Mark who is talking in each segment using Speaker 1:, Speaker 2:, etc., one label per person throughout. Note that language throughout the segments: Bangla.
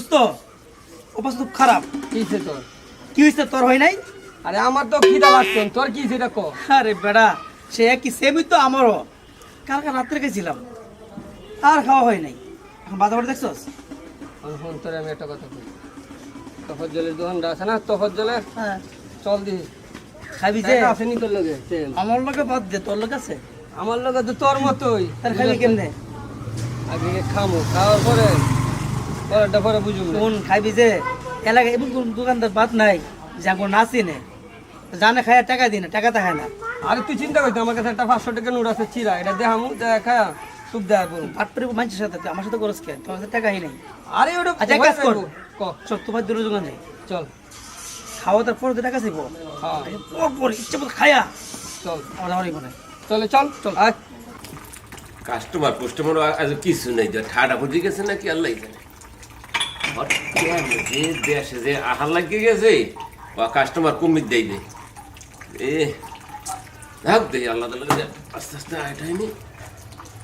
Speaker 1: দোস্ত অবস্থা খুব খারাপ।
Speaker 2: কিছে তোর?
Speaker 1: কি হয়েছে তোর? হয় নাই?
Speaker 2: আরে আমার তো খিদা লাগছে, তোর কি সেটা কো?
Speaker 1: আরে বেড়া সে একই সেমই তো আমারও। কালকে রাত্রে গেছিলাম আর খাওয়া হয় নাই। এখন বাজার বাড়ি দেখছস?
Speaker 2: এখন তোর আমি একটা কথা কই, তফজ্জলের দোকানটা আছে না, তফজ্জলে
Speaker 1: হ্যাঁ
Speaker 2: চল দি।
Speaker 1: খাবি যে?
Speaker 2: টাকা আসেনি তোর লগে? তেল
Speaker 1: আমার লোকে বাদ দে, তোর লোক আছে?
Speaker 2: আমার লগে তো তোর মতোই।
Speaker 1: তার খাবি কেমনে?
Speaker 2: আগে খামো, খাওয়ার পরে পরেরটা পরে বুঝুম না।
Speaker 1: কোন খাবি যে? এলাকায় এমন কোন দোকানদার বাদ নাই যে আমার না চিনে, জানে খায় টাকা দিই না, টাকা তো খায় না।
Speaker 2: আরে তুই চিন্তা করিস না, আমার কাছে একটা 500 টাকা নোট আছে চিরা, এটা দেখামু, দেখা সুপ দেয় বলুন।
Speaker 1: ভাত পরে মানুষের সাথে তুই আমার সাথে করস কেন? তোমার কাছে টাকাই নেই।
Speaker 2: আরে ওটা
Speaker 1: আচ্ছা এক কাজ কর,
Speaker 2: ক
Speaker 1: চল তোমার দূরে দোকান যাই,
Speaker 2: চল।
Speaker 1: খাওয়া দাওয়ার পরে তো টাকা চাইবো।
Speaker 2: হ্যাঁ
Speaker 1: পর ইচ্ছে মতো খায়া
Speaker 2: চল,
Speaker 1: আমারই মনে হয়।
Speaker 2: চলে চল চল আয়।
Speaker 3: কাস্টমার কাস্টমার আজ কিছু নেই, ঠাডা ফুটে গেছে নাকি আল্লাহ জানে। যে দেশে যে আহার লাগিয়ে গেছে বা কাস্টমার কমিয়ে দেয় দে এ থাক দে আল্লাহ তাআলা আস্তে আস্তে আইটাইনি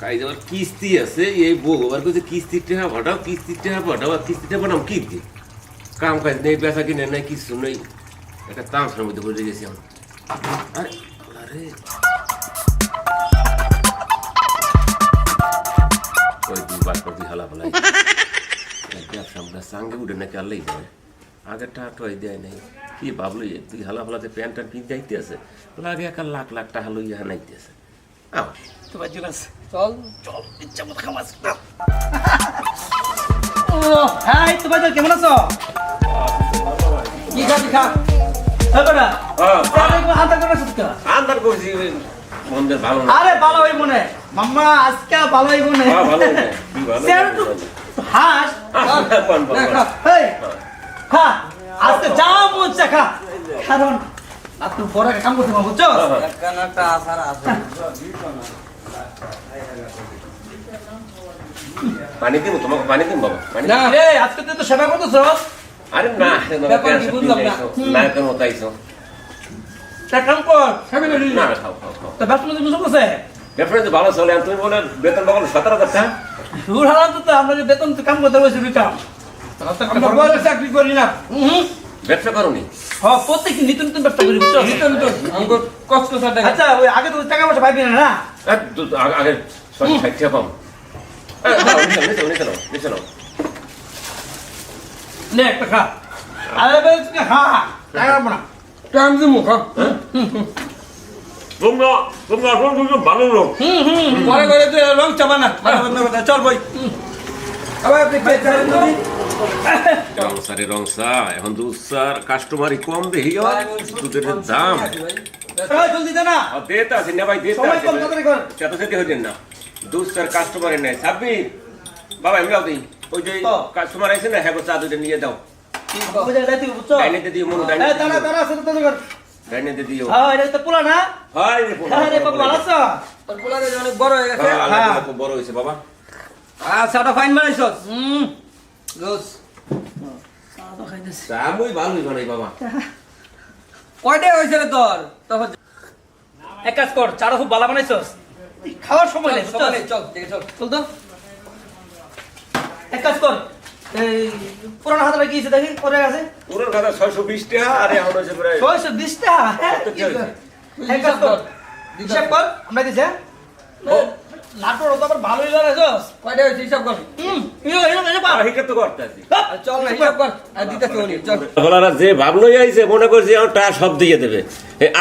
Speaker 3: কাই যাওয়ার কিস্তি আছে এই বহুবার কইছে কিস্তিটা ভাড়াও কিস্তিটা ভাড়াও আর কিস্তিটা বানাম কি দি কাম কাজ নেই, বেচা কিনে নাই, কিছু নেই, একটা তামসার মধ্যে পড়ে গেছি আমি। আরে আরে ওই দিন বাদ করবি হালা ফলাই ব্যবসা সাঙ্গে উঠে নাকি আল্লাহ দেয়, আগের টাকা দেয় নাই। কি ভাবলো তুই হালা ফলাতে প্যান্ট ট্যান্ট কিনতে যাইতে আছে, আগে এক লাখ লাখ টাকা লইয়া নাইতে আছে।
Speaker 1: তোমার যোগ আছে,
Speaker 2: চল
Speaker 1: চল ইচ্ছে মতো খামাস। হ্যাঁ তোমার কেমন আছো?
Speaker 2: কি খাবি খা।
Speaker 3: আন্দার করছি মন্দের ভালো না।
Speaker 1: আরে ভালো হইব না মাম্মা, আজকে ভালো হইব না।
Speaker 3: ভালো না কি ভালো
Speaker 1: হাস এই খা, আজকে যা মন চা খা, কারণ আপনি বড় একটা কাম করতে বুঝছো?
Speaker 2: একটা আসার আছে।
Speaker 3: পানি দিব তোমাকে, পানি দিব বাবা পানি
Speaker 2: না
Speaker 1: রে আজকে তুই তো সেবা করতেছ।
Speaker 3: আরে না
Speaker 2: ব্যাপার কি বুঝলাম না।
Speaker 3: না কেন তাইছো
Speaker 1: তা কাম কর, সেবা করি
Speaker 3: না
Speaker 1: না।
Speaker 3: খাও খাও খাও
Speaker 1: তো ব্যস্ত মধ্যে বুঝো আছে
Speaker 3: ব্যাপারে তো ভালো চলে, তুমি বলে বেতন পাবো 17,000 টাকা।
Speaker 1: দূর হারাম তো আমরা যে বেতন তো কাম করতে বসে কাম
Speaker 2: আমরা বড় চাকরি করি না।
Speaker 3: ব্যবসা করোনি?
Speaker 1: হ্যাঁ প্রত্যেক নিত্য নতুন ব্যবসা করি বুঝছো?
Speaker 2: নিতন তো আমগো কষ্ট করে দেখা।
Speaker 1: আচ্ছা ওই আগে তো টাকা পয়সা পাইবি না না?
Speaker 3: আগে 60 টাকা পাবো। নিচে নাও
Speaker 1: নে একটা খা। আরে বেশ খা, টাকা রাখবো না।
Speaker 2: টাইম দিমু খা।
Speaker 3: তোমরা আসলে দুজন ভালো লোক।
Speaker 2: পরে করে তুই রং চাবা না। চল বই। আবার আপনি কে চান তুমি?
Speaker 3: রংসারে রংসা এখন দুসার কাস্টমারই কম দেখি দুধের দাম
Speaker 1: এই জলদি দে না।
Speaker 3: দেতা আছে না ভাই, দেতা
Speaker 1: সময়
Speaker 3: আছে
Speaker 1: কম তাড়াতাড়ি কর।
Speaker 3: কত যেতে হইতেন না দুসার কাস্টমারের নাই। সাব্বির বাবা আমি যাও দিই, ওই যে কাস্টমার আছে না হ্যাঁ চা দুধে নিয়ে দাও,
Speaker 1: বুঝা যাইতে বুঝছো?
Speaker 3: ডাইনেতে দিও মনু,
Speaker 1: এই
Speaker 3: ডাইনেতে
Speaker 1: তারা
Speaker 3: দিও,
Speaker 1: তারা সাথে তো কর।
Speaker 3: ডাইনেতে দিও।
Speaker 1: হ্যাঁ এটা তো পোলা না?
Speaker 3: হাই রে
Speaker 1: হ্যাঁ রে বাবা ভালো আছো?
Speaker 2: তোর পোলারে অনেক বড় হয়ে গেছে।
Speaker 3: আল্লাহ খুব বড় হইছে বাবা।
Speaker 2: সাটা ফাইন বানাইছস। গোস।
Speaker 1: তো খাইতেছি।
Speaker 3: দামই ভালোই বানাই বাবা।
Speaker 2: কয়টা হইছে রে তোর? তখন
Speaker 1: এক কাজ কর, চারা খুব ভালো বানাইছস। খাওয়ার সময় নেই বুঝছো?
Speaker 2: চল দেখে চল।
Speaker 1: চল তো। এক কাজ কর, এই পুরানো হাতটা কি আছে দেখি পরে আছে।
Speaker 3: পুরোর কথা 620 টাকা আর এখন হচ্ছে প্রায়
Speaker 1: 620 টাকা।
Speaker 3: কত কি হইছে?
Speaker 1: এক কাজ কর, হিসাব কর, আমরা দিছে। নাটোর তো আবার ভালোই লাগাইছস।
Speaker 2: কয়টা হইছে হিসাব কর।
Speaker 3: হিসাব তো করতে আছি।
Speaker 2: চল না হিসাব কর। আর দিতাছি উনি চল।
Speaker 3: হলারা যে ভাবলই আইছে মনে করছে এখন টাকা সব দিয়ে দেবে।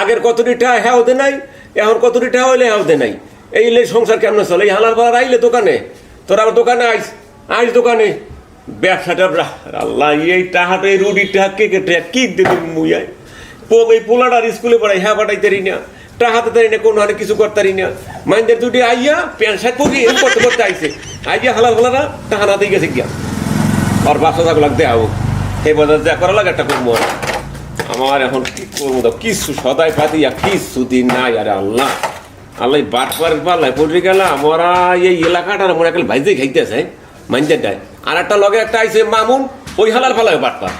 Speaker 3: আগের কতটি টাকা হ্যাঁ ওদের নাই, এখন কতটি টাকা হইলে হ্যাঁ ওদের নাই। এই সংসার কেমন চলে? এই হালার পাড়ার আইলে দোকানে, তোর আবার দোকানে আইস দোকানে ব্যবসাটা আল্লাহ এই টাকাটা এই রুটির টাকা কে কেটে কি দেবে মুইয়াই এই পোলাটার স্কুলে পড়াই হ্যাঁ পাঠাইতারি না, টাকাতে তারি না, কোনো হারে কিছু করতারি না। মাইন্দের দুটি আইয়া প্যান্ট শার্ট পরি করতে করতে আইছে, আইয়া হালার ফালারা টাকা না দিয়ে গেছে গিয়া আর 500 টাকা দেওয়া হোক এই বাজার যা করা লাগে একটা করবো। আমার এখন কি করবো কিছু সদাই পাতিয়া কিছু দিন নাই। আরে আল্লাহ আল্লাহ বাট পারের পাল্লায় পড়ে গেলাম। আমরা এই এলাকাটার মনে একটা ভাইজে খাইতেছে মাইন্দের ডায়। আর একটা লগে একটা আইছে মামুন, ওই হালার ফালায় বাট পার।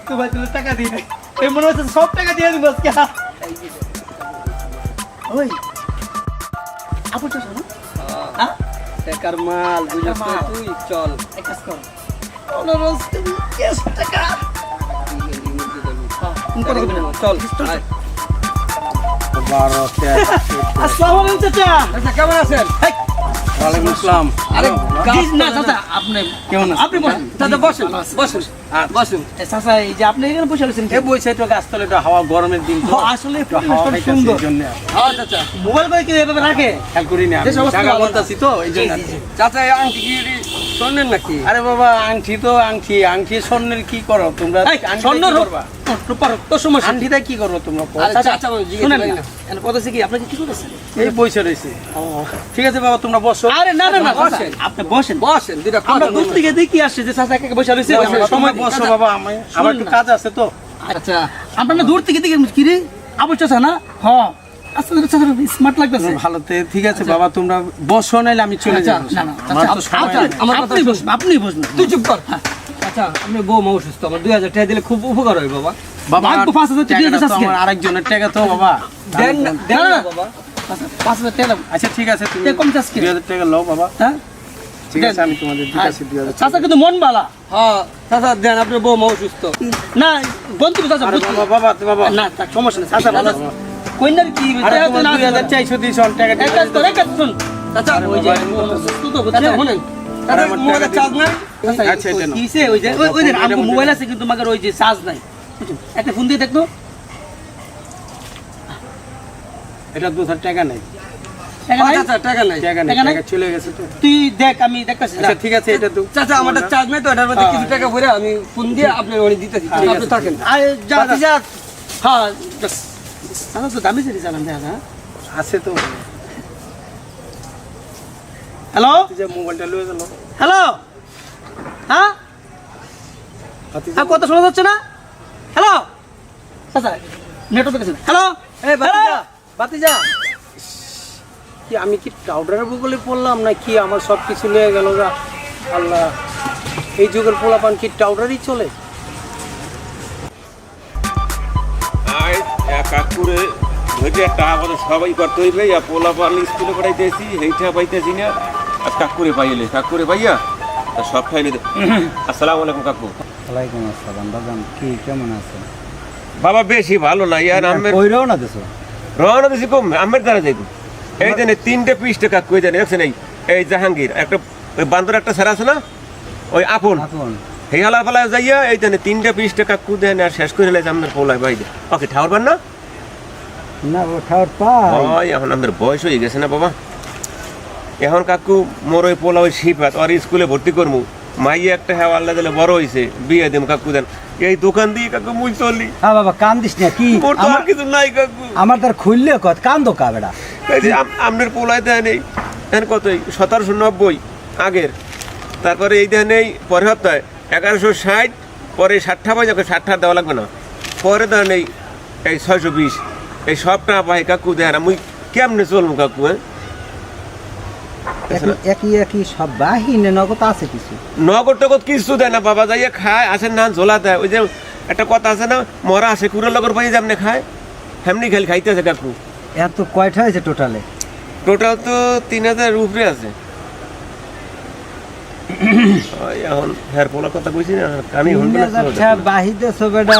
Speaker 1: তো ভাই তুমি টাকা দিই নাই, এই মনে হচ্ছে সব টাকা দিয়ে দিব আজকে। ওই আপু চাষ না? হ্যাঁ
Speaker 2: টাকার মাল বুঝছ তো তুই চল
Speaker 1: এক কাজ কর 15 টাকা
Speaker 2: চল
Speaker 1: আসসালামু আলাইকুম চাচা
Speaker 2: আচ্ছা কেমন আছেন
Speaker 1: হেই,
Speaker 2: ওয়ালাইকুম আসসালাম আরে
Speaker 1: জি, না চাচা আপনি
Speaker 2: কেমন আছেন?
Speaker 1: আপনি বসেন
Speaker 2: দাদা বসুন বসুন বসুন
Speaker 1: এ, চাচা এই যে আপনি এখানে বসে আছেন
Speaker 2: এ বইছে একটু গাছতলে একটু হাওয়া গরমের দিন তো
Speaker 1: আসলে
Speaker 2: একটু হাওয়া
Speaker 1: পরিবেশটা
Speaker 2: খাইতেছি
Speaker 1: সুন্দর
Speaker 2: এই জন্য হ্যাঁ চাচা
Speaker 1: মোবাইল করে কি এভাবে রাখে
Speaker 2: খেয়াল করি না
Speaker 1: যে সমস্ত
Speaker 2: জায়গা
Speaker 1: ভালো না।
Speaker 2: বলতাছি তো এই জন্য
Speaker 1: জি, জি, জি।
Speaker 2: চাচা এই আংটি কি স্বর্ণের নাকি আরে বাবা আংটি তো আংটি আংটি স্বর্ণের কি করো তোমরা
Speaker 1: এই,
Speaker 2: আংটি
Speaker 1: স্বর্ণ
Speaker 2: কি
Speaker 1: রূপ-
Speaker 2: করবা
Speaker 1: রূপার তো সমস্যা
Speaker 2: আংটিটা কি করবো তোমরা
Speaker 1: আরে চাচা শুনেন না
Speaker 2: না
Speaker 1: এখানে কথা আছে কি আপনাকে কি করতেছেন
Speaker 2: এই বইছে রয়েছে ঠিক আছে বাবা তোমরা বসো
Speaker 1: আরে না না না চাচা,
Speaker 2: বসেন।
Speaker 1: আপনি বসেন
Speaker 2: বসেন দুইটা
Speaker 1: আমরা দূর থেকে দেখি আসছে যে চাচা একা বসে রয়েছে
Speaker 2: সময়
Speaker 1: সময় দিই।
Speaker 2: বসো
Speaker 1: চাচা,
Speaker 2: বাবা আমার একটু
Speaker 1: না।
Speaker 2: কাজ আছে তো
Speaker 1: আচ্ছা আপনারা দূর থেকে দেখি কি রে আবু চাচা না হ্যাঁ আচ্ছা চাচা স্মার্ট লাগতেছে
Speaker 2: ভালো ঠিক আছে বাবা তোমরা বসো নাইলে আমি চলে
Speaker 1: আচ্ছা,
Speaker 2: যাবো
Speaker 1: না, না,
Speaker 2: আমার
Speaker 1: চাচা,
Speaker 2: তো সময়
Speaker 1: আচ্ছা,
Speaker 2: নাই।
Speaker 1: আমার কথা বসবেন আপনি বসবেন
Speaker 4: তুই চুপ কর আচ্ছা আপনি বউ মা অসুস্থ আমার 2000 টাকা দিলে খুব উপকার হয় বাবা
Speaker 2: বাবা
Speaker 1: লাগবে 5,000 টাকা
Speaker 2: টাকাটা
Speaker 1: দিয়ে
Speaker 2: তো
Speaker 1: আজকে।
Speaker 2: আমার আরেকজনের টাকা তো বাবা
Speaker 4: দেন না দেন না
Speaker 1: না।
Speaker 4: বাবা
Speaker 1: 5,000 টাকা দাও।
Speaker 2: আচ্ছা ঠিক আছে তুমি
Speaker 1: এ কম চাস কি?
Speaker 2: 2000 টাকা লও বাবা
Speaker 1: হ্যাঁ
Speaker 2: ঠিক আছে আমি তোমাদের দিতেছি 2000
Speaker 1: চাচা কিন্তু মন বালা
Speaker 4: হ্যাঁ চাচা দেন আপনার বউ মা অসুস্থ
Speaker 1: না গন্তুক চাচা
Speaker 2: আরে
Speaker 1: বুঝছি।
Speaker 2: বাবা বাবা
Speaker 1: না তা সমস্যা নেই চাচা ভালো আছে। কইনার কি
Speaker 2: আরে
Speaker 1: টাকা তো
Speaker 2: তোমার
Speaker 1: না
Speaker 2: 2000 চাইছো দিছো টাকা
Speaker 1: এক কাজ কর এক কাজ শুন
Speaker 4: চাচা
Speaker 2: আরে
Speaker 4: ওই যে
Speaker 2: বাবা,
Speaker 1: অসুস্থ তো বুঝছেন?
Speaker 4: চাচা শুনেন
Speaker 2: আরে
Speaker 4: চাচা
Speaker 2: আমার
Speaker 4: মোবাইলে
Speaker 2: টাকা
Speaker 4: চার্জ নাই
Speaker 1: চাচা,
Speaker 2: আচ্ছা, এটা নাও।
Speaker 1: কিসে ওই যে ওই যে আমগো মোবাইল আছে কিন্তু মাগার ওই যে চার্জ নাই বুঝছেন? একটা ফোন দিয়ে দেখতো
Speaker 2: এটা 2000 টাকা নাই
Speaker 1: টাকা নাই?
Speaker 4: চাচা টাকা নাই
Speaker 2: টাকা নাই
Speaker 1: টাকা নাই?
Speaker 2: টাকা চলে গেছে তো
Speaker 1: তুই দেখ আমি দেখতেছি
Speaker 2: আচ্ছা ঠিক আছে এটা তো
Speaker 4: চাচা আমাদের চার্জ নাই তো এটার মধ্যে কিছু টাকা ভরে আমি ফোন দিয়ে আপনার ওখানে দিতেছি
Speaker 2: ঠিক
Speaker 4: আপনি
Speaker 2: আছে।
Speaker 4: থাকেন
Speaker 1: যা যা হ্যাঁ বাস। চাচা তো দামি সেরি চালান দেখা হ্যাঁ
Speaker 2: আছে তো
Speaker 1: হ্যালো
Speaker 2: যে মোবাইলটা লয়ে গেল
Speaker 1: হ্যালো হ্যাঁ হ্যাঁ কথা শোনা যাচ্ছে না হ্যালো চাচা নেটওয়ার্ক আছে হ্যালো
Speaker 2: এই বাতিজা কি আমি কি টাউডারের বগলে পড়লাম না কি আমার সব কিছু লয়ে গেল গা আল্লাহ এই যুগের পোলাপান কি টাউডারই চলে
Speaker 3: কাকুরে ধরে টাকা পয়সা সবাই করতে হইবে পোলা পারলে স্কুলে পড়াইতেছি সেইটা পাইতেছি না আর কাকুরে পাইলে কাকুরে পাইয়া তা সব খাইলে আসসালামু আলাইকুম কাকু
Speaker 5: ওয়ালাইকুম আসসালাম বাজান কি কেমন আছেন
Speaker 3: বাবা বেশি ভালো না ইয়ার আমের
Speaker 5: কইরাও না দেছো
Speaker 3: রওনা দিছি কম আমের দ্বারা যাইব এই জানে 3টে পিসটা কাকু এই জানে দেখছেন এই জাহাঙ্গীর একটা ওই বান্দর একটা সারা আছে না ওই আপন
Speaker 5: আপন
Speaker 3: এই হালা ফালা যাইয়া এই জানে 3টে পিসটা কাকু দেন আর শেষ করে লাইছে আমের পোলায় বাইরে ওকে ঠাউরবার না
Speaker 5: না ওঠার পাই
Speaker 3: ওই এখন আমাদের বয়স হয়ে গেছে না বাবা এখন কাকু মোর ওই পোলা ওই শিপাত আর স্কুলে ভর্তি করমু মাইয়ে একটা হ্যাঁ আল্লাহ দিলে বড় হয়েছে বিয়ে দেম কাকু দেন এই দোকান দিয়ে কাকু মুই চলি
Speaker 5: হ্যাঁ বাবা কান্দিস না কি
Speaker 3: মোর তো আর
Speaker 5: আমার
Speaker 3: কিছু নাই কাকু
Speaker 5: আমার তার খুললে কত কান্দো কা বেটা
Speaker 3: এই যে আপনার পোলায় দেন এই এখন কত 1790 আগের তারপরে এই দেন এই পরের সপ্তাহে 1160 পরে 60 পাই যাকে 60 দেওয়া লাগবে না পরে দেন এই 620 এই সবটা পাই কাকু দেন আমি কেমনে চলবো কাকু হ্যাঁ
Speaker 5: একই একই সব বাহিনী নগদ আছে কিছু
Speaker 3: নগদ টগদ কিছু দেয় না বাবা যাইয়া খায় আসে না ঝোলা দেয় ওই যে একটা কথা আছে না মরা আছে কুড়ের লগর পাই যেমনি খায় হেমনি খালি খাইতেছে কাকু
Speaker 5: এত কয়টা হয়েছে টোটালে
Speaker 3: টোটাল তো 3000 উপরে আছে ওই এখন হের পোলার কথা কইছি না কানি হল না
Speaker 5: 3000 টাকা বাহিতে বেটা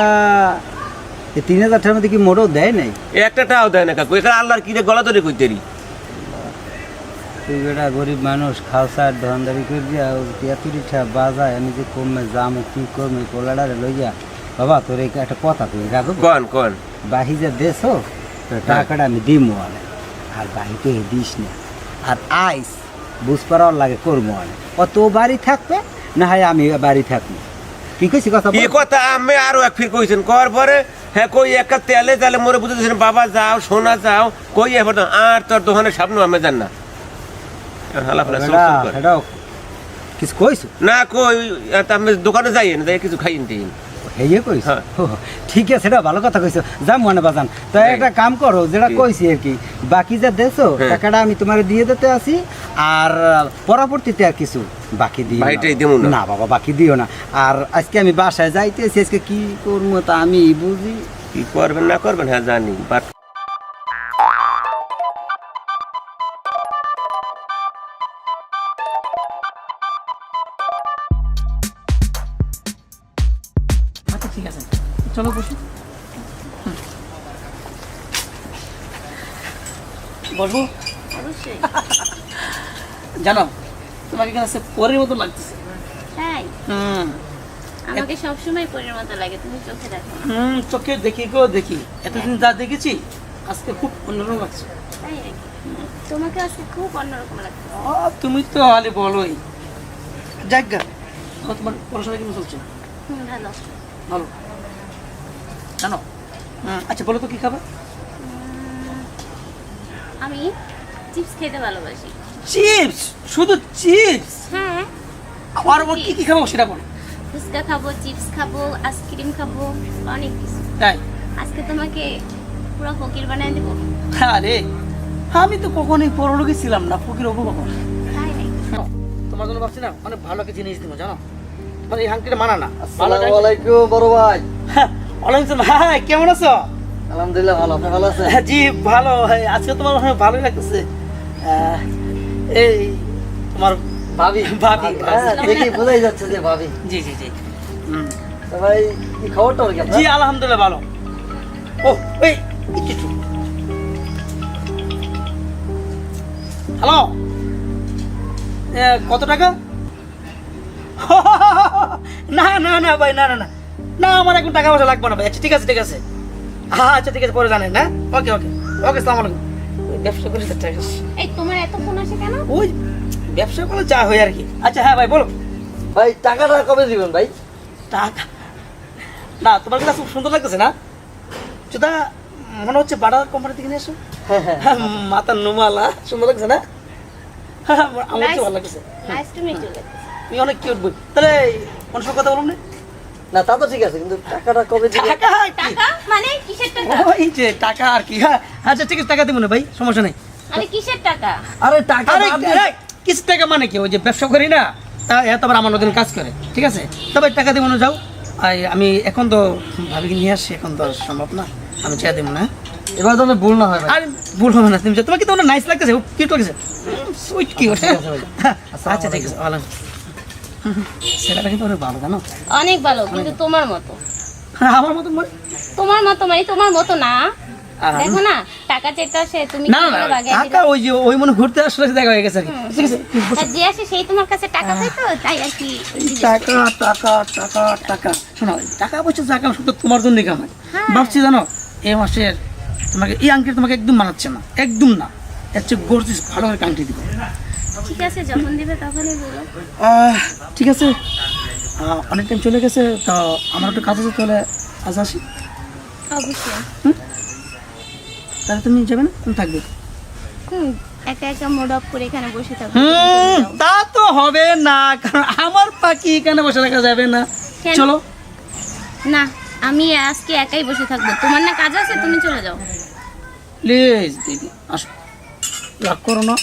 Speaker 5: এই 3000 টাকার মধ্যে কি মোড়ও দেয় নাই
Speaker 3: একটা টাও দেয় না কাকু এটা আল্লাহর কিরে গলা ধরে কইতেরি
Speaker 5: তুই বেটা গরিব মানুষ খাওসার ধন্দারি করে দিয়া এতটা বাজায় আমি যে কমে যামো কি করবো পোলাডারে লইয়া বাবা তোর এই একটা কথা তুই রাখো
Speaker 3: কোন
Speaker 5: বাহি যে দেশো টাকাটা আমি দিমো অনেক আর বাহিতে দিস না আর আইস বুঝ পারার লাগে করবো অনেক অত বাড়ি থাকবে না হয় আমি বাড়ি থাকবো কি কইছি কথা
Speaker 3: এই কথা আমি আরো এক ফির কইছেন কর পরে হ্যাঁ কই একটা তেলে তেলে মোরে বুঝতেছেন বাবা যাও সোনা যাও কই এবার আর তোর দোকানে স্বপ্ন আমি জান না হালা ফালা সব করে।
Speaker 5: সেটাও কিছু কইছো
Speaker 3: না কই আমি দোকানে যাই না যাই কিছু খাই নিতে
Speaker 5: হেয়ে কইছো
Speaker 3: হ্যাঁ।
Speaker 5: ও, ঠিক আছে সেটা ভালো কথা কইছো যা মনে বাজান তো একটা কাম করো যেটা
Speaker 3: কি?
Speaker 5: কইছি আর কি বাকি যা দেছো
Speaker 3: হ্যাঁ।
Speaker 5: টাকাটা আমি তোমার দিয়ে দিতে আসি আর পরবর্তীতে আর কিছু বাকি দিও না।
Speaker 3: বাকিটাই দিমু না।
Speaker 5: না বাবা বাকি দিও না আর আজকে আমি বাসায় যাইতেছি আজকে কি করবো তা আমি বুঝি
Speaker 3: কি করবেন না করবেন হ্যাঁ জানি বাট
Speaker 1: চলো বসো। বসবো?
Speaker 6: অবশ্যই।
Speaker 1: জানো তোমাকে কাছে পরের মতো লাগতেছে।
Speaker 6: তাই
Speaker 1: হুম
Speaker 6: আমাকে সবসময় পরের মতো লাগে, তুমি চোখে দেখো না।
Speaker 1: চোখে দেখি গো দেখি, এতদিন যা দেখেছি আজকে খুব অন্যরকম লাগছে।
Speaker 6: তাই নাকি? তোমাকে আজকে খুব অন্যরকম লাগছে।
Speaker 1: তুমি তো আলে বলোই। যাক গা, তোমার পড়াশোনা কেমন চলছে?
Speaker 6: ভালো।
Speaker 1: ভালো জানো। আচ্ছা বলো তো কি খাবে?
Speaker 6: আমি চিপস খেতে ভালোবাসি।
Speaker 1: চিপস? শুধু চিপস?
Speaker 6: হ্যাঁ।
Speaker 1: আর ওর কি কি খাবো সেটা বলো।
Speaker 6: ফুচকা খাবো, চিপস খাবো, আইসক্রিম খাবো, অনেক কিছু।
Speaker 1: তাই?
Speaker 6: আজকে তোমাকে পুরো ফকির বানায় দেবো।
Speaker 1: আরে আমি তো কখনোই পরলোকে ছিলাম না, ফকির হবো কখন?
Speaker 6: তাই নাকি?
Speaker 1: তোমার জন্য ভাবছি না অনেক ভালো একটা জিনিস দিব জানো, মানে এই হাঙ্কিটা মানা না।
Speaker 7: আসসালামু আলাইকুম বড় ভাই।
Speaker 1: ওয়ালাইকুম হাই, কেমন আছো?
Speaker 7: আলহামদুলিল্লাহ ভালো, আপনি ভালো আছেন?
Speaker 1: জি ভালো। আজকে তোমার অনেক ভালোই লাগতেছে। এই তোমার
Speaker 7: ভাবি
Speaker 1: ভাবি।
Speaker 7: হ্যাঁ, দেখি বোঝাই যাচ্ছে যে ভাবি।
Speaker 1: জি জি জি।
Speaker 7: তো ভাই কি খবরটা কি আপনার?
Speaker 1: জি আলহামদুলিল্লাহ ভালো। ও এই একটু হ্যালো, কত টাকা? না না না ভাই, না না না না, আমার এখন টাকা পয়সা লাগবে না ভাই। আচ্ছা ঠিক আছে ঠিক আছে, হ্যাঁ আচ্ছা ঠিক আছে, পরে জানেন না। ওকে ওকে ওকে, সালাম আলাইকুম। ব্যবসা করি তো টাকা,
Speaker 6: এই তোমার এত ফোন আসে কেন?
Speaker 1: ওই ব্যবসা করলে যা হয় আর কি। আচ্ছা হ্যাঁ ভাই বলো।
Speaker 7: ভাই টাকাটা কবে দিবেন ভাই?
Speaker 1: টাকা না, তোমার কাছে খুব সুন্দর লাগতেছে না চুদা, মনে হচ্ছে বাটার কোম্পানি থেকে নিয়ে এসো।
Speaker 7: হ্যাঁ হ্যাঁ
Speaker 1: হ্যাঁ, মাথার নুমালা সুন্দর লাগছে না? হ্যাঁ, আমার তো ভালো লাগছে।
Speaker 6: Nice to meet you.
Speaker 1: তুমি অনেক কিউট বই। তাহলে কোন সব কথা বলুন না।
Speaker 7: না তা তো ঠিক আছে, কিন্তু টাকাটা কবে দিবেন?
Speaker 1: টাকা কি?
Speaker 6: টাকা মানে কিসের টাকা?
Speaker 1: ওই যে টাকা আর কি। হ্যাঁ আচ্ছা ঠিক আছে, টাকা দিব না ভাই, সমস্যা নেই।
Speaker 6: আরে কিসের টাকা?
Speaker 7: আরে টাকা
Speaker 1: আরে
Speaker 7: বাদ দিয়ে-
Speaker 1: কিছু টাকা মানে কি, ওই যে ব্যবসা করি না, তা এত আবার আমার নতুন কাজ করে, ঠিক আছে? তবে টাকা দিব না, যাও। আমি এখন তো ভাবিকে নিয়ে আসছি, এখন তো সম্ভব না, আমি চেয়ে দেবো না।
Speaker 7: এবার তো ভুল না হয় ভাই।
Speaker 1: আর ভুল হবে না, তুমি যাও। তোমাকে তো নাইস লাগতেছে, কিউট লাগছে, সুইট কিউট।
Speaker 7: ঠিক আছে ভাই।
Speaker 1: আচ্ছা ঠিক আছে, ভালো। সেটা কিন্তু অনেক ভালো জানো।
Speaker 6: অনেক ভালো, কিন্তু তোমার মতো।
Speaker 1: আমার মতো মনে
Speaker 6: তোমার মতো মানে তোমার মতো না।
Speaker 1: আর
Speaker 6: দেখো না, টাকা চেতে আসে, তুমি
Speaker 1: না
Speaker 6: কি
Speaker 1: না,
Speaker 6: করে বাগে
Speaker 1: টাকা ওই যে ওই মনে ঘুরতে আসলে দেখা হয়ে গেছে আর কি। ঠিক আছে,
Speaker 6: যে আসে সেই তোমার কাছে টাকা চাই, তো তাই আর কি জিজ্ঞেস
Speaker 1: টাকা টাকা টাকা টাকা, শোনো টাকা পয়সা যা কাম শুধু তোমার জন্যই কামাই।
Speaker 6: হ্যাঁ।
Speaker 1: ভাবছি জানো এই মাসের তোমাকে এই আংটি তোমাকে একদম মানাচ্ছে না, একদম না। এর চেয়ে গর্জিস ভালো করে আংটি দিব।
Speaker 6: করি। ঠিক আছে, যখন দিবে তখনই বলো।
Speaker 1: ঠিক আছে, অনেক টাইম চলে গেছে তো, আমার একটু কাজ আছে, তাহলে আজ আসি।
Speaker 6: অবশ্যই।
Speaker 1: তাহলে তুমি যাবে না, তুমি থাকবে?
Speaker 6: একা একা মোড অফ করে এখানে বসে থাকো।
Speaker 1: তা তো হবে না, কারণ আমার পাখি এখানে বসে রাখা যাবে না।
Speaker 6: কেন?
Speaker 1: চলো।
Speaker 6: না, আমি আজকে একাই বসে থাকবো। তোমার না কাজ আছে, তুমি চলে যাও।
Speaker 1: প্লিজ দিদি আসো, রাগ করো না,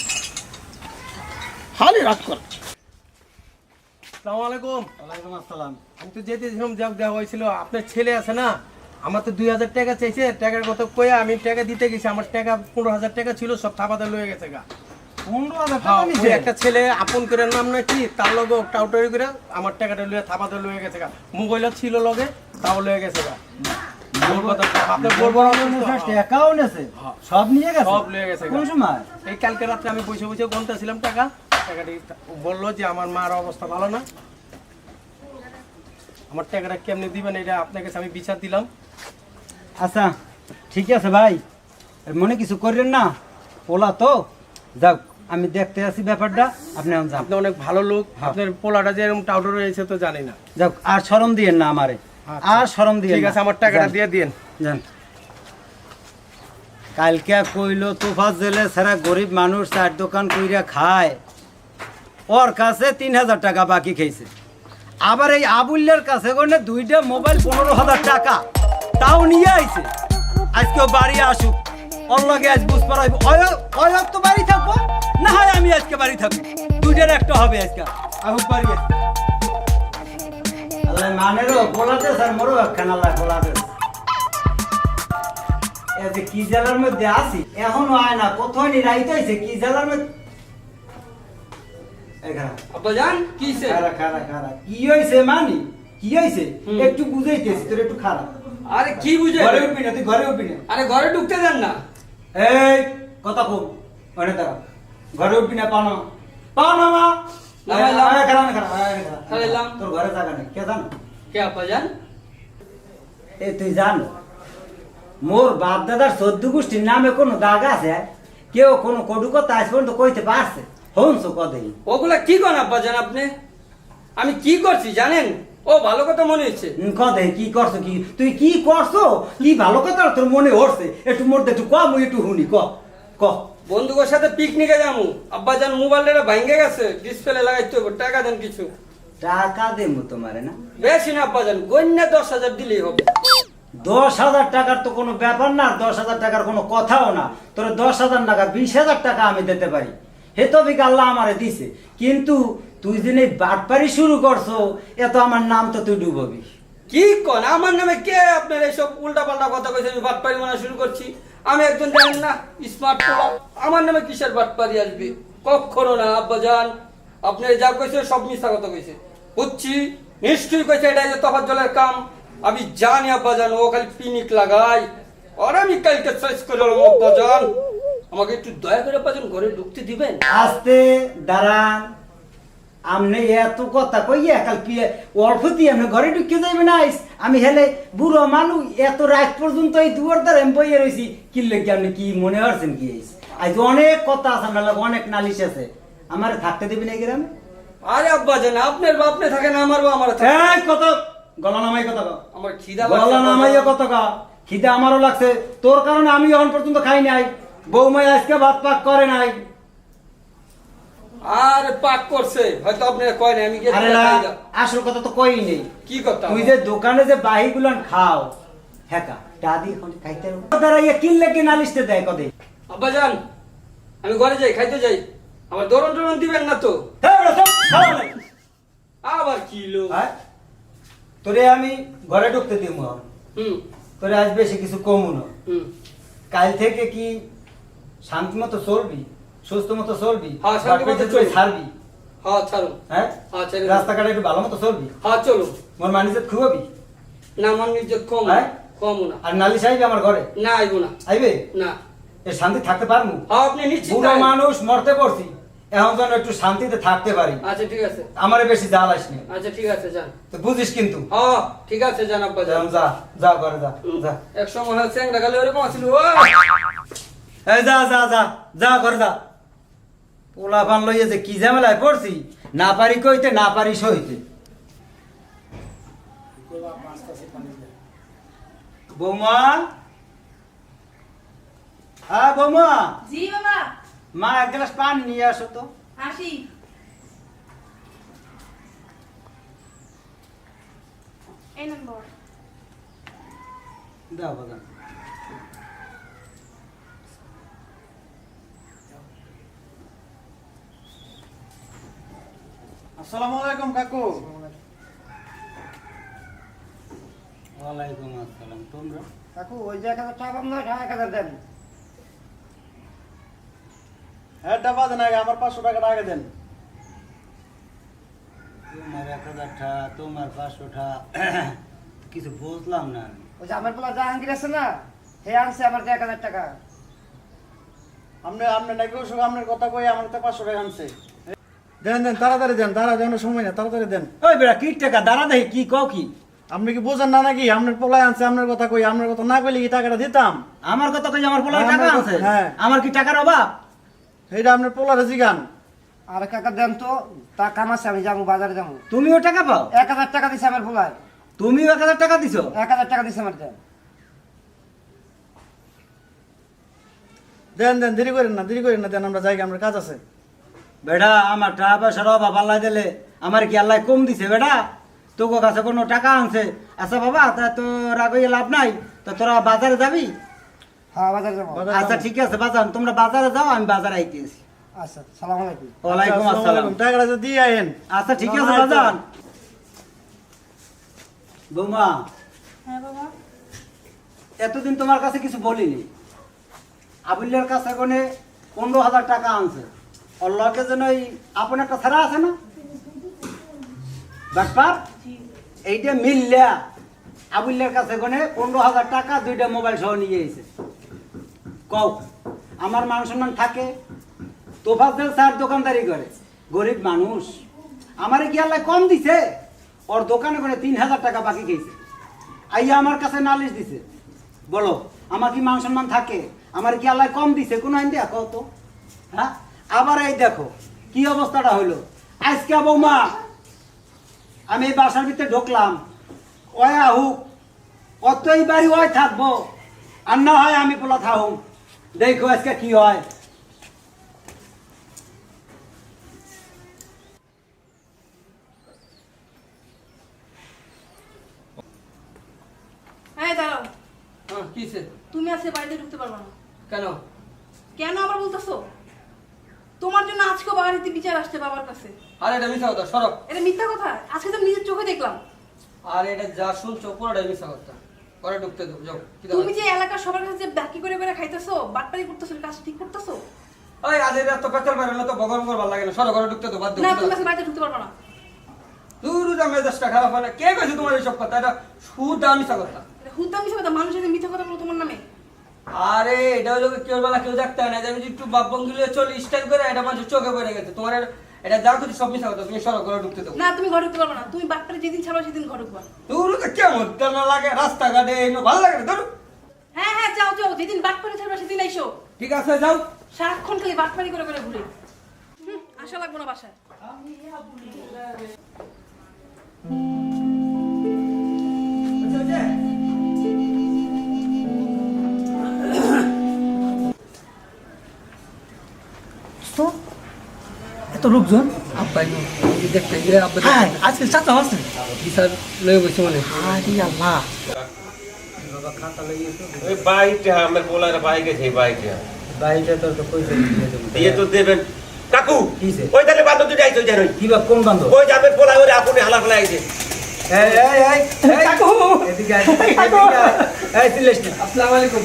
Speaker 1: হালে রাগ করো।
Speaker 2: আসসালামু আলাইকুম।
Speaker 7: ওয়ালাইকুম আসসালাম।
Speaker 2: আমি তো যেতেছিলাম, যাক দেওয়া হয়েছিল। আপনার ছেলে আছে না, আমার তো 2000 টাকা চাইছে। টাকার কথা কয়ে আমি টাকা দিতে গেছি, আমার টাকা 15,000 টাকা ছিল, সব থাপাতে লয়ে গেছে গা।
Speaker 7: 15,000
Speaker 2: হ্যাঁ,
Speaker 7: টাকা
Speaker 2: ওই
Speaker 7: নিছে?
Speaker 2: একটা ছেলে আপন করে নাম নাকি, তার লগে টাউটারি করে আমার টাকাটা লয়ে থাপাতে লয়ে গেছে গা। মোবাইলও ছিল লগে, তাও লয়ে গেছে গা। বড় কথা, আপনি বলবো না,
Speaker 7: টাকাও নেছে? সব নিয়ে গেছে?
Speaker 2: সব লয়ে গেছে গা।
Speaker 7: কোন সময়?
Speaker 2: এই কালকে রাত্রে আমি বসে বসে গুনতেছিলাম টাকা, টাকাটি বললো যে আমার মার অবস্থা ভালো না, আমার টাকাটা কেমনে দিবেন এটা আপনার কাছে আমি বিচার দিলাম।
Speaker 5: আচ্ছা ঠিক আছে ভাই, এর মনে কিছু করেন না, পোলা তো যাক, আমি দেখতে আছি ব্যাপারটা, আপনি এখন যান।
Speaker 2: আপনি অনেক ভালো লোক, আপনার পোলাটা যে এরকম টাউটার হয়েছে তো জানি না।
Speaker 5: যাক, আর শরম দিয়েন না আমারে,
Speaker 2: আচ্ছা।
Speaker 5: আর শরম দিয়ে
Speaker 2: ঠিক আছে, আমার টাকাটা দিয়ে দিন।
Speaker 5: যান। কালকে কইলো তোফাজ জেলে সারা গরিব মানুষ চার দোকান কইরা খায়, ওর কাছে 3,000 টাকা বাকি খেয়েছে। আবার এই আবুল্যের কাছে গনে 2টা মোবাইল 15,000 টাকা তাও নিয়ে আইছে। আজকে ও বাড়ি আসুক, ওর লগে আজ বুঝ পারাইব, ওই তো বাড়ি থাকবো, না হয় আমি আজকে বাড়ি থাকবো, 2টার একটা হবে আজকে। আহুক বাড়ি আজকে। আল্লাহ মানেরও গোলাতে স্যার মরো একখান, আল্লাহ গোলাতে। এতে কি জেলার মধ্যে আসি এখনো আয় না, কোথায় নি রাইতে হইছে কি জেলার মধ্যে। এখানে
Speaker 4: আব্বাজান কিছে?
Speaker 5: খারা খারা খারা কি হইছে মানি, কি হইছে একটু বুঝাইতেছি তোর, একটু খারাপ।
Speaker 4: আরে কি বুঝে
Speaker 5: ঘরে উঠবি না, তুই ঘরে উঠবি না।
Speaker 4: আরে ঘরে ঢুকতে দেন না।
Speaker 5: এই কথা খুব ওখানে দাঁড়া, ঘরে উঠবি না, পাও না মা।
Speaker 4: নামাইলাম।
Speaker 5: খারাপ তোর ঘরে জায়গা নেই, কে জানো?
Speaker 4: কে আব্বাজান?
Speaker 5: এই তুই জানো মোর বাপ দাদার 14 গোষ্ঠীর নামে কোনো দাগ আছে? কেউ কোনো কটু কথা আজ পর্যন্ত কইতে পারছে? হনছো কদেই?
Speaker 4: ওগুলা কি করেন আব্বাজান আপনি? আমি কি করছি জানেন? ও ভালো কথা মনে হচ্ছে।
Speaker 5: কদে কি করছো? কি তুই কি করছো? কি ভালো কথা তোর মনে হচ্ছে? একটু মধ্যে একটু কম, একটু হুনি ক ক।
Speaker 4: বন্ধুদের সাথে পিকনিকে যাবো। আব্বাজান মোবাইলটা ভাঙে গেছে, ডিসপ্লে লাগাইতে হবে, টাকা দেন কিছু।
Speaker 5: টাকা দেবো তোমারে না?
Speaker 4: বেশি না আব্বাজান, গন্যা 10,000 দিলেই হবে।
Speaker 5: 10,000 টাকার তো কোনো ব্যাপার না, 10,000 টাকার কোনো কথাও না। তোর 10,000 টাকা 20,000 টাকা আমি দিতে পারি, হে তো আল্লাহ আমারে দিছে। কিন্তু তুই যিনি বাটপারি শুরু করছো, এত আমার নাম তো তুই ডুববি।
Speaker 4: কি কোন আমার নামে কে আপনার এইসব উল্টা পাল্টা কথা কইছে? আমি বাটপারি মানা শুরু করছি? আমি একজন জানেন না স্মার্ট পোলা, আমার নামে কিসের বাটপারি আসবে? কখনো না আব্বাজান, আপনি যা কইছে সব মিথ্যা কথা কইছে। বুঝছি, নিশ্চয়ই কইছে এটা যে তফাজ্জলের কাম। আমি জানি আব্বাজান, ও খালি পিনিক লাগাই। আর আমি কালকে সাইজ করে আব্বাজান, আমাকে একটু দয়া করে আব্বাজান ঘরে ঢুকতে দিবেন?
Speaker 5: আস্তে দাঁড়ান, আমনে এত কথা কইয়া কাল কি অল্পতি আমি ঘরে ঢুকে যাইবে না? আমি হেলে বুড়ো মানুষ, এত রাত পর্যন্ত এই দুয়ার দ্বারা আমি বইয়ে রয়েছি। কিনলে কি আপনি কি মনে হচ্ছেন কি? আজ অনেক কথা আছে, আমার লাগে অনেক নালিশ আছে। আমার থাকতে দিবি না গ্রামে?
Speaker 4: আরে আব্বাজান, আপনার বাপনে থাকে না, আমার বাপ আমার থাকে।
Speaker 5: এই কত গলা নামাই কথা কা,
Speaker 4: আমার খিদা
Speaker 5: গলা
Speaker 4: লাগছে
Speaker 5: নামাইয়া
Speaker 4: আব্বাজান।
Speaker 5: কত কা। খিদা আমারও লাগছে, তোর কারণে আমি এখন পর্যন্ত খাই নাই। বৌমাই আজকে ভাত পাক করে নাই।
Speaker 4: আর পাক করছে হয়তো আপনার কয় না, আমি গিয়ে
Speaker 5: আরে না, আসল কথা তো কই নেই।
Speaker 4: কি কথা?
Speaker 5: তুই যে দোকানে যে বাহি গুলান খাও, হ্যাঁ দাদি এখন খাইতে দাঁড়াইয়া কিনলে কি নালিশতে দেয় কদে?
Speaker 4: আব্বাজান, আমি ঘরে যাই, খাইতে যাই। আমার দরন টরন দিবেন না তো? আবার কি লোক?
Speaker 5: তোরে আমি ঘরে ঢুকতে দিব,
Speaker 4: হুম
Speaker 5: তোরে আজ বেশি কিছু কমু না।
Speaker 4: হুম।
Speaker 5: কাল থেকে কি শান্তি মতো চলবি, সুস্থ মতো চলবি?
Speaker 4: হ্যাঁ, শান্তি মতো
Speaker 5: তুই
Speaker 4: চলবি।
Speaker 5: ছাড়বি?
Speaker 4: হ্যাঁ ছাড়ুন।
Speaker 5: হ্যাঁ,
Speaker 4: হ্যাঁ ছেড়ে
Speaker 5: রাস্তাঘাটে একটু ভালো মতো চলবি?
Speaker 4: হ্যাঁ চলুন।
Speaker 5: মোর মানিজত খুয়াবি?
Speaker 4: না আমার নিজে কম
Speaker 5: হ্যাঁ?
Speaker 4: কম না।
Speaker 5: আর নালিশ আইবি আমার ঘরে?
Speaker 4: না আইবো না।
Speaker 5: আইবে?
Speaker 4: না।
Speaker 5: এ শান্তি থাকতে পারমু?
Speaker 4: হ্যাঁ আপনি নিশ্চিত
Speaker 5: বুড়ো
Speaker 4: আইন।
Speaker 5: মানুষ মরতে পড়ছি, এখন যেন একটু শান্তিতে থাকতে পারি।
Speaker 4: আচ্ছা ঠিক আছে।
Speaker 5: আমারে বেশি জ্বালাস নি,
Speaker 4: আচ্ছা ঠিক আছে যান।
Speaker 5: তো বুঝিস কিন্তু।
Speaker 4: হ্যাঁ ঠিক আছে যান আব্বাজান।
Speaker 5: এখন যা যা ঘরে যা যা।
Speaker 4: এক সময় চ্যাংড়া গালে ওরকম আছিল।
Speaker 5: এই যা যা যা যা ঘরে যা। পোলা পান লইয়ে যে কি ঝামেলায় পড়ছি, না পারি কইতে না পারি সইতে। বৌমা, হ্যাঁ বৌমা,
Speaker 8: জি বাবা,
Speaker 5: মা এক গ্লাস পানি নিয়ে আসো তো।
Speaker 8: আসি। এই নম্বর
Speaker 5: দাও বাগান।
Speaker 7: আসসালামু আলাইকুম কাকু।
Speaker 5: ওয়ালাইকুম আসসালাম। তোমরা
Speaker 7: কাকু ওই যে 1000 টাকা না 1000 দেন। হ্যাঁ ডাবা দেন আগে, আমার 500 টাকা আগে দেন।
Speaker 5: তোমার 1000 টাকা, তোমার 500 টাকা, কিছু বুঝলাম না।
Speaker 7: ওই যে আমার পোলা জাহাঙ্গীর আছে না, হে আনছে আমার 1000 টাকা। আপনি নাকি ওসব আপনার কথা কই আমার তো 500 টাকা আনছে। দেন দেন তাড়াতাড়ি দেন, দাঁড়া দেন, সময় না, তাড়াতাড়ি দেন।
Speaker 5: ওই বেড়া কি টাকা দাঁড়া দেখি কি কও কি?
Speaker 7: আপনি কি বোঝেন না নাকি? আপনার পোলায় আনছে, আপনার কথা কই, আপনার কথা না কইলে কি টাকাটা দিতাম?
Speaker 5: আমার কথা কই আমার পোলার
Speaker 7: হ্যাঁ,
Speaker 5: টাকা
Speaker 7: আমার
Speaker 5: আছে?
Speaker 7: কথা- হ্যাঁ।
Speaker 5: আমার কি টাকার অভাব?
Speaker 7: এইটা আপনার পোলারে জিগান।
Speaker 9: আর কাকা দেন তো, তা কাম আছে, আমি যাবো বাজারে যাবো।
Speaker 5: তুমিও টাকা পাও?
Speaker 9: 1000 টাকা দিছে আমার পোলায়।
Speaker 5: তুমিও 1000 টাকা দিছো?
Speaker 9: 1000 টাকা দিছে আমার দেন।
Speaker 7: দেন দেন, দেরি করেন না, দেরি করেন না, দেন, আমরা যাই, আমরা কাজ আছে।
Speaker 5: বেটা আমার টাকা পয়সার অভাব আল্লাহ দিলে, আমার কি আল্লাহ কম দিছে? বেটা তোর কাছে কোনো টাকা আনছে? আচ্ছা বাবা, তা তো রাগ হইয়া লাভ নাই, তো তোরা বাজারে যাবি?
Speaker 9: হ্যাঁ বাজারে যাবো।
Speaker 5: আচ্ছা ঠিক আছে, বাজার তোমরা বাজারে যাও, আমি বাজারে আইতেছি।
Speaker 9: আচ্ছা, সালাম আলাইকুম।
Speaker 5: ওয়ালাইকুম
Speaker 7: আচ্ছা, আসসালামু
Speaker 5: আসসালাম।
Speaker 7: আলাইকুম। টাকাটা তো দিয়ে আইন।
Speaker 5: আচ্ছা ঠিক আছে
Speaker 7: আসসালামু
Speaker 5: বাজান।
Speaker 7: আলাইকুম।
Speaker 5: বৌমা,
Speaker 8: হ্যাঁ বাবা।
Speaker 5: এতদিন তোমার কাছে কিছু বলিনি। আবুল্লার কাছে কোনে 15,000 টাকা আনছে, অল্লাহকে যেন ওই আপন একটা ছাড়া আছে না ব্যাপার, এইটা মিললা আবুল্লের কাছে গনে 15,000 টাকা 2টা মোবাইল সহ নিয়ে এসেছে। কও আমার মান সম্মান থাকে? তোফাজ্জল স্যার দোকানদারি করে, গরিব মানুষ। আমারে কি আল্লাহ কম দিছে? ওর দোকানে করে 3,000 টাকা বাকি গেছে, আইয়া আমার কাছে নালিশ দিছে। বলো আমার কি মান সম্মান থাকে? আমার কি আল্লাহ কম দিছে কোন আইন দিয়া কও তো? হ্যাঁ, আবার এই দেখো কি অবস্থাটা হইলো। আজকে বৌমা আমি এই বাসার ভিতরে ঢুকলাম, ওই আহুক অতই বাড়ি ওই থাকবো, আর না হয় আমি পোলা থাকুম। দেখো আজকে কি হয়।
Speaker 8: হ্যাঁ দাঁড়াও,
Speaker 4: হ্যাঁ কিসে?
Speaker 8: তুমি আজকে বাড়িতে ঢুকতে পারবে না।
Speaker 4: কেন?
Speaker 8: কেন আবার বলতেছো? তোমার জন্য আজকে বাড়িতে বিচার আসছে বাবার কাছে।
Speaker 4: আরে এটা মিথ্যা কথা, সরব।
Speaker 8: এটা মিথ্যা কথা, আজকে তো নিজের চোখে দেখলাম।
Speaker 4: আর এটা যা শুনছো পুরোটাই মিথ্যা কথা। পরে ঢুকতে দাও, যাও। কি
Speaker 8: তুমি যে এলাকার সবার কাছে যে বাকি করে করে খাইতেছো, বাটপারি করতেছো, কাজ ঠিক করতেছো
Speaker 4: ওই আজ এত পেছাল বাইরে না তো বগর বগর ভালো লাগে না, সরো ঘরে ঢুকতে দাও, বাদ
Speaker 8: না।
Speaker 4: দাও।
Speaker 8: তুমি আজকে বাড়িতে ঢুকতে পারবে না।
Speaker 4: দূর মেজাজটা খারাপ হয় না। কে কইছে তোমার এইসব কথা? এটা সুদা মিথ্যা কথা।
Speaker 8: এটা হুদ্দা মিথ্যা কথা, মানুষের যে মিথ্যা কথা বলো তোমার নামে।
Speaker 4: আরে এটা হলো কেউ বেলা কেউ দেখতে হয় না, যে আমি যে একটু বাপ বঙ্গুলে চলে স্টাইল করে এটা মানুষের চোখে পড়ে গেছে। তোমার এটা যা কিছু সব মিথ্যা কথা। তুমি সরো ঘরে ঢুকতে দাও।
Speaker 8: না তুমি ঘরে ঢুকতে পারবে না। তুমি বাটপারি যেদিন ছাড়ো সেদিন ঘরে ঢুকবা।
Speaker 4: দূর তো কেমন না লাগে, রাস্তাঘাটে এনো ভালো লাগে না। ধরো
Speaker 8: হ্যাঁ হ্যাঁ, যাও যাও, যেদিন বাটপারি ছাড়বা সেদিন আইসো।
Speaker 4: ঠিক আছে, যাও।
Speaker 8: সারাক্ষণ খালি বাটপারি করে করে ঘুরে। আশা লাগবো না বাসায়।
Speaker 1: তো এত লোকজন।
Speaker 4: আব্বাই দেখতে গিয়ে আব্বা
Speaker 1: হ্যাঁ, আজকে চাচা আছে।
Speaker 4: বিচার লয়ে বসে মনে।
Speaker 1: আরে আল্লাহ,
Speaker 3: ওই বাইকটা আমার বলার বাইক আছে, বাইকটা
Speaker 5: বাড়িটা তোর তো কইছে
Speaker 3: দিয়ে তো দেবেন। কাকু
Speaker 5: কিসে?
Speaker 3: ওই তাহলে বান্ধব দুটো আইছো জানো?
Speaker 5: কি বা কোন বান্ধব?
Speaker 3: ওই যাবে বলা ওরে আপনি হালা ফেলা আইছে।
Speaker 5: এই এই এই এই,
Speaker 1: কাকু,
Speaker 5: এদিকে আয়, এদিকে আয়। এই সিলেশ না
Speaker 4: আসসালামু আলাইকুম।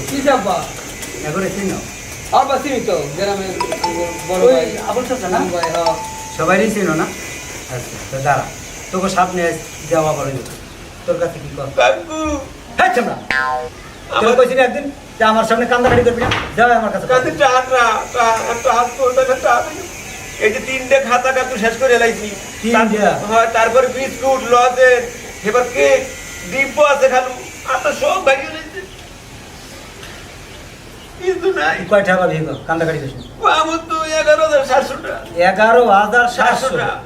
Speaker 4: কি আব্বা?
Speaker 5: এবারে চিনো
Speaker 4: আব্বা চিনি তো, গ্রামের বড়
Speaker 5: ওই
Speaker 4: ভাই।
Speaker 5: আবুল চাচা না?
Speaker 4: ভাই, হ্যাঁ।
Speaker 5: সবাইই চিনো না? আচ্ছা তো দাঁড়া, তোকে সামনে যাওয়া বড় তোর কাছে কি কর?
Speaker 3: কাকু
Speaker 5: হ্যাঁ চামড়া, আমার কইছি না একদিন যে আমার সামনে কান্দাকাটি করবি না, যাও আমার কাছে।
Speaker 3: কাছে টাকা একটু হাত করতে টাকা। এই যে 3টে খাতা কাকু শেষ করে এলাইছি।
Speaker 5: 3টা?
Speaker 3: হ্যাঁ, তারপরে বিস্কুট লজেন, এবার কেক, ডিব্বো আছে খালু, আর তো সব ভাগিয়ে নিয়েছে। কিন্তু নাই
Speaker 5: কয়টা পাবি কান্দাকাটি করিস?
Speaker 3: আমার তো 11,700 টাকা।
Speaker 5: 11,700
Speaker 3: টাকা।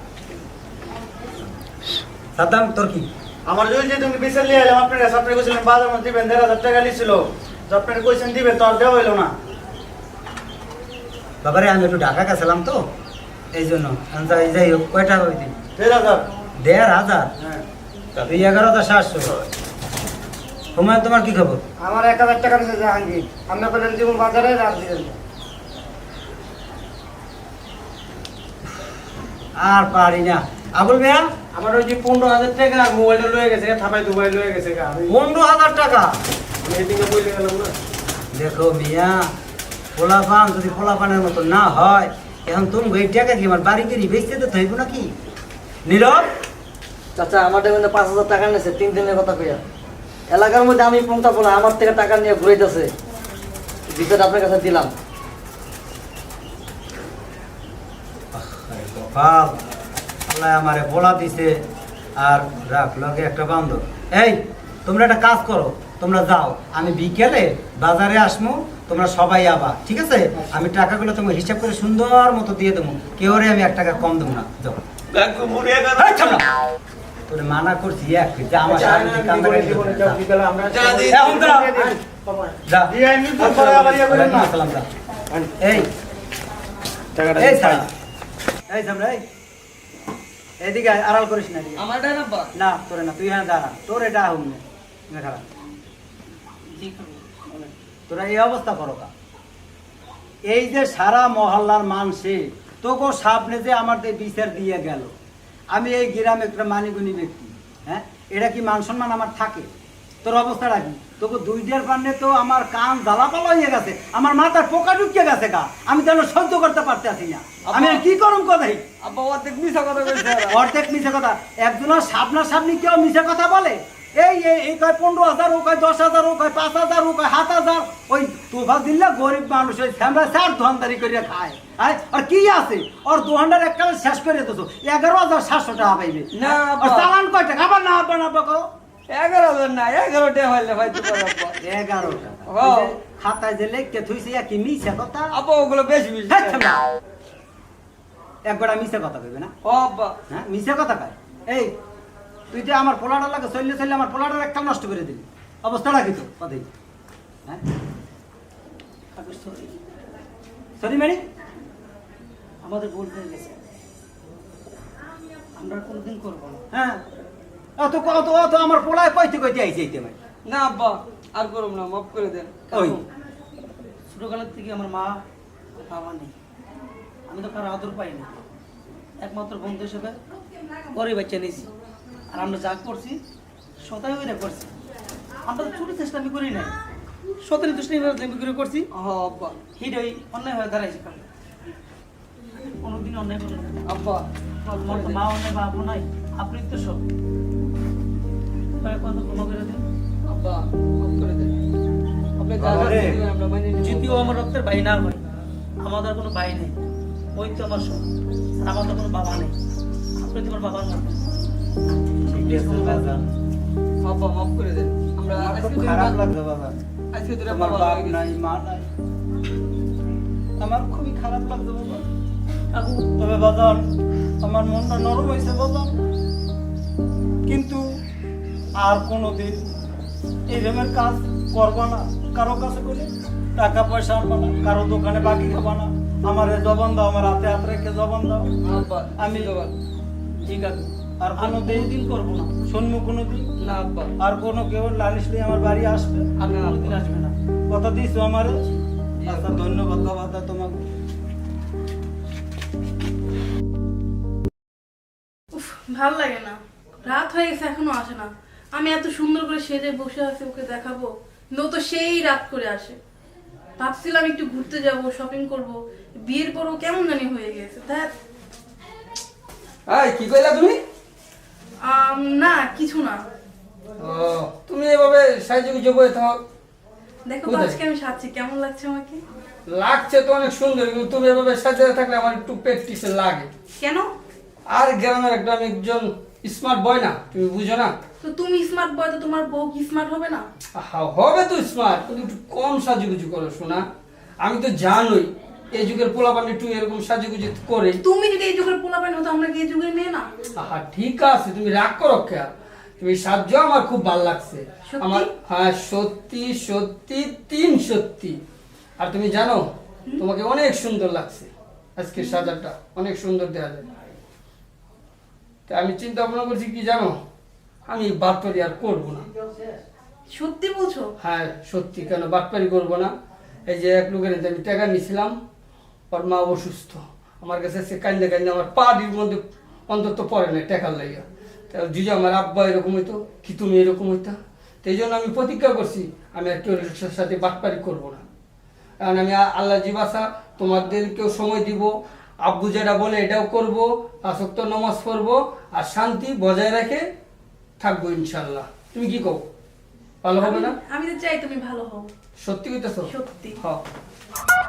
Speaker 5: সাদ্দাম তোর কি?
Speaker 7: আমার যদি যে তুমি বিচার লিয়ে এলাম আপনার কাছে, আপনি কইছিলেন বাজার মধ্যে দিবেন 1,500 টাকা লিছিল, যে আপনারা কইছেন দিবেন, তো আর দেওয়া হইলো না।
Speaker 5: বাবারে আমি একটু ঢাকা গেছিলাম তো এই জন্য। যাই হোক, কয়টা পাবি তুই?
Speaker 7: 1,500।
Speaker 5: 1,500?
Speaker 7: হ্যাঁ।
Speaker 5: তুই 11,700। হুমায়ুন তোমার কি খবর?
Speaker 9: আমার 1,000 টাকা দিয়েছে জাহাঙ্গীর, আমরা বললেন জীবন বাজারে রাত দিলেন।
Speaker 5: আর পারি না। আবুল মিয়া,
Speaker 2: আমার ওই যে 15,000 টাকা আর মোবাইলটা লয়ে গেছে, থাপাই দুবাই লয়ে গেছে।
Speaker 5: 15,000 টাকা?
Speaker 2: এদিকে বলে গেলাম না।
Speaker 5: দেখো মিয়া, পোলাপান যদি পোলাপানের মতো না হয়, এখন তুমি এই টাকা কি আমার বাড়ি গিয়ে বেচতে তো হইব নাকি? নীরব,
Speaker 10: চাচা আমার থেকে 5,000 টাকা নিয়েছে 3 দিনের কথা কইয়া। এলাকার মধ্যে আমি পন্থা বলা আমার থেকে টাকা নিয়ে ঘুরাইতেছে, বিচার আপনার কাছে দিলাম।
Speaker 5: বাপ আল্লাহ আমারে বলা দিছে আর রাখ লগে একটা বান্ধব। এই তোমরা একটা কাজ করো, তোমরা যাও, আমি বিকেলে বাজারে আসমু, তোমরা সবাই আবা, ঠিক আছে? আমি টাকাগুলো তোমার হিসাব করে সুন্দর মতো দিয়ে দেবো, কেউ রে আমি 1 টাকা কম দেবো না। যাও।
Speaker 3: কাকু মরে গেল।
Speaker 5: এই থামো। তোরে মানা করছি এক যে আমার সামনে কান্দাকাটি করবি না।
Speaker 2: বিকালে আমরা
Speaker 3: যা দিই।
Speaker 5: এখন যা। যা।
Speaker 7: দিয়ে আইনি, পরে আবার ইয়ে করেন না।
Speaker 5: সালাম যা। এই
Speaker 2: টাকাটা
Speaker 5: এই
Speaker 2: পাই।
Speaker 5: সালাম। এই সামনে এই। এদিকে আয়, আড়াল করিস না এদিকে।
Speaker 4: আমার ডান আব্বা।
Speaker 5: না তোরে না, তুই হ্যাঁ দাঁড়া, তোর এটা হুম না খারাপ। তোরা এই অবস্থা করো কা? এই যে সারা মহল্লার মানুষে তোকে সামনে যে আমার বিচার দিয়ে গেল, আমি এই গ্রামে একটা মানিগুনি ব্যক্তি, হ্যাঁ, এটা কি মান সম্মান আমার থাকে? তোর অবস্থাটা কি? তোকে 2টার পান্নে তো আমার কান জ্বালাপালা হয়ে গেছে, আমার মাথার পোকা ঢুকিয়ে গেছে গা, আমি যেন সহ্য করতে পারতেছি না। আমি আর কি করুম কথাই?
Speaker 4: আব্বা অর্ধেক মিথ্যা কথা কইছে।
Speaker 5: অর্ধেক মিশে কথা। একজনের সামনাসামনি কেউ মিশে কথা বলে? এই কয় 15,000, ও কয় 10,000, ও কয় 5,000, ও কয় 7,000। ওই তোফা দিলে গরিব মানুষ ওই ফ্যামিলি চার দোকানদারি করে খায়। আর কি আছে ওর দোকানদার এককালে শেষ করে দিত, 11,700 টাকা পাইবে।
Speaker 4: না আব্বা।
Speaker 5: আর চালান কয় টাকা? আবার না আব্বা না আব্বা করো।
Speaker 4: 11,000 না, 11 টাকা হইলে ভাই তো পারো আব্বা।
Speaker 5: 11 টাকা।
Speaker 4: ও।
Speaker 5: ওই যে খাতায় যে লেখকে থুইছে কি মিছা কথা?
Speaker 4: আব্বা ওগুলো বেশি বেশি।
Speaker 5: হ্যাঁ, থামবা। একবার মিছা কথা কইবে না?
Speaker 4: ও আব্বা,
Speaker 5: হ্যাঁ, মিছা কথা কয়। এই তুই যে আমার পোলাটা লাগে চললে আমার পোলাটার একটা নষ্ট করে দিলি, অবস্থাটা কি তো কথাই? হ্যাঁ, সরি ম্যাডি,
Speaker 1: আমাদের ভুল হয়ে গেছে, আমরা আর কোনোদিন করবো না।
Speaker 5: হ্যাঁ, অত অত অত আমার পোলায় কইতে আইছে এইতে ভাই।
Speaker 4: না আব্বা আর করব না, মাফ করে দেন।
Speaker 5: ওই
Speaker 1: ছোটকালের থেকে আমার মা বাবা নেই, আমি তো কারো আদর পাইনি, একমাত্র বন্ধু হিসেবে পরে বাচ্চা নিয়েছি। আর আমরা যা করছি সদাই ওইটা করছি, আমরা তো চুরি চেষ্টা আমি করি নাই, সতেরো দুষ্টি করে করছি।
Speaker 4: হ্যাঁ আব্বা।
Speaker 1: হিডই অন্যায় হয়ে দাঁড়াইছে, কারণ কোনোদিন অন্যায় করবো না।
Speaker 4: আব্বা
Speaker 1: আমার তো মা অন্যায় বাবু নাই, আপনি তো সব কত ক্ষমা করে দিন।
Speaker 4: আব্বা মাফ করে দেন। আপনি যা
Speaker 5: বাবা
Speaker 4: যা
Speaker 5: রে।
Speaker 4: দিবেন আমরা মানিয়ে নিব।
Speaker 1: যদিও আমার রক্তের ভাই না হয়, আমাদের কোনো ভাই নেই, ওই তো আমার সব, আর আমাদের কোনো বাবা নেই, আপনি তোমার বাবার মতো।
Speaker 5: ঠিক আছে বাবা,
Speaker 4: আব্বা মাফ করে দেন। আমরা
Speaker 5: আমার
Speaker 4: আজকে
Speaker 5: খুব
Speaker 4: থেকে
Speaker 5: খারাপ
Speaker 4: বা-
Speaker 5: লাগছে বাবা।
Speaker 4: আজকে থেকে
Speaker 5: আমার
Speaker 4: বাবা
Speaker 5: বাপ
Speaker 4: হয়ে গেছি।
Speaker 5: নাই, মা নাই, আমার খুবই খারাপ লাগছে বাবা।
Speaker 1: কাকু
Speaker 5: তবে বাজান আমার মনটা নরম হয়েছে বাজান, কিন্তু আর কোনোদিন এই রকমের কাজ করবো না, কারো কাছে করে টাকা পয়সা আনবো না, কারো দোকানে বাকি খাবো না। আমার জবান দাও, আমার হাতে হাত রেখে জবান দাও।
Speaker 4: আব্বা
Speaker 5: আমি
Speaker 4: জবান।
Speaker 1: ঠিক আছে,
Speaker 5: আর কোনোদিন
Speaker 1: করবো না।
Speaker 5: শুনবো কোনোদিন,
Speaker 4: না আব্বা।
Speaker 5: আর কোনো কেউ লালিশ নিয়ে আমার বাড়ি আসবে,
Speaker 1: আর কোনোদিন আসবে না।
Speaker 5: কথা দিয়েছো আমার। আচ্ছা, ধন্যবাদ বাবা তোমাকে।
Speaker 8: উফ, ভাল লাগে না, রাত হয়ে গেছে এখনো আসে না। আমি এত সুন্দর করে সেজে বসে আছি, ওকে দেখাবো, নো তো সেই রাত করে আসে। ভাবছিলাম একটু ঘুরতে যাব, শপিং করব, বিয়ের পরও কেমন জানি হয়ে গেছে। ধ্যাৎ।
Speaker 4: এই কি কইলা তুমি?
Speaker 8: না কিছু না।
Speaker 4: ও তুমি এভাবে সাইজে গুজে বয়ে থাকো।
Speaker 8: দেখো তো
Speaker 4: কোথায়?
Speaker 8: আজকে আমি সাজছি, কেমন লাগছে আমাকে?
Speaker 4: লাগছে তো অনেক সুন্দর, কিন্তু তুমি এভাবে সাজিয়ে থাকলে আমার একটু প্র্যাকটিসে লাগে।
Speaker 8: কেন?
Speaker 4: আর গ্রামের একটা আমি একজন স্মার্ট বয় না, তুমি বুঝো না?
Speaker 8: তো তুমি স্মার্ট বয়, তো তোমার বউ কি স্মার্ট হবে না?
Speaker 4: হবে তো স্মার্ট, কিন্তু একটু কম সাজুগুজু করো শোনা। আমি তো জানোই এই যুগের পোলাপান একটু এরকম সাজুগুজু করে।
Speaker 8: তুমি যদি এই যুগের পোলাপান হতো, আমরা কি এই যুগের মেয়ে না?
Speaker 4: ঠিক আছে, তুমি রাগ করো কে? তুমি সাহায্য আমার খুব ভালো লাগছে।
Speaker 8: সত্যি?
Speaker 4: আমার হ্যাঁ সত্যি সত্যি 3 সত্যি। আর তুমি জানো তোমাকে অনেক সুন্দর লাগছে, আজকে সাজাটা অনেক সুন্দর দেখা যায়। তা আমি চিন্তা ভাবনা করছি কি জানো, আমি বাটপারি আর করবো না।
Speaker 8: সত্যি বলছো?
Speaker 4: হ্যাঁ সত্যি, কেন বাটপারি করবো না? এই যে এক লোকের হাতে আমি টাকা নিয়েছিলাম, ওর মা অসুস্থ, আমার কাছে সে কান্দে কান্দে আমার পাড়ির মধ্যে অন্তত পড়ে না টাকার লাগিয়া। যদি আমার আব্বা এরকম হইতো, কি তুমি এরকম হইতা? তো এই জন্য আমি প্রতিজ্ঞা করছি আমি আর কেউ সাথে বাটপারি করবো না। কারণ আমি আল্লাহ জীবাসা তোমাদেরকেও সময় দিব, আব্বু যেটা বলে এটাও করবো, 5 ওয়াক্ত নামাজ পড়বো, আর শান্তি বজায় রেখে থাকবো ইনশাল্লাহ। তুমি কি কও, ভালো হবে না?
Speaker 8: আমি তো চাই তুমি ভালো হও।
Speaker 4: সত্যি কইতেছো?
Speaker 8: সত্যি।
Speaker 4: হ্যাঁ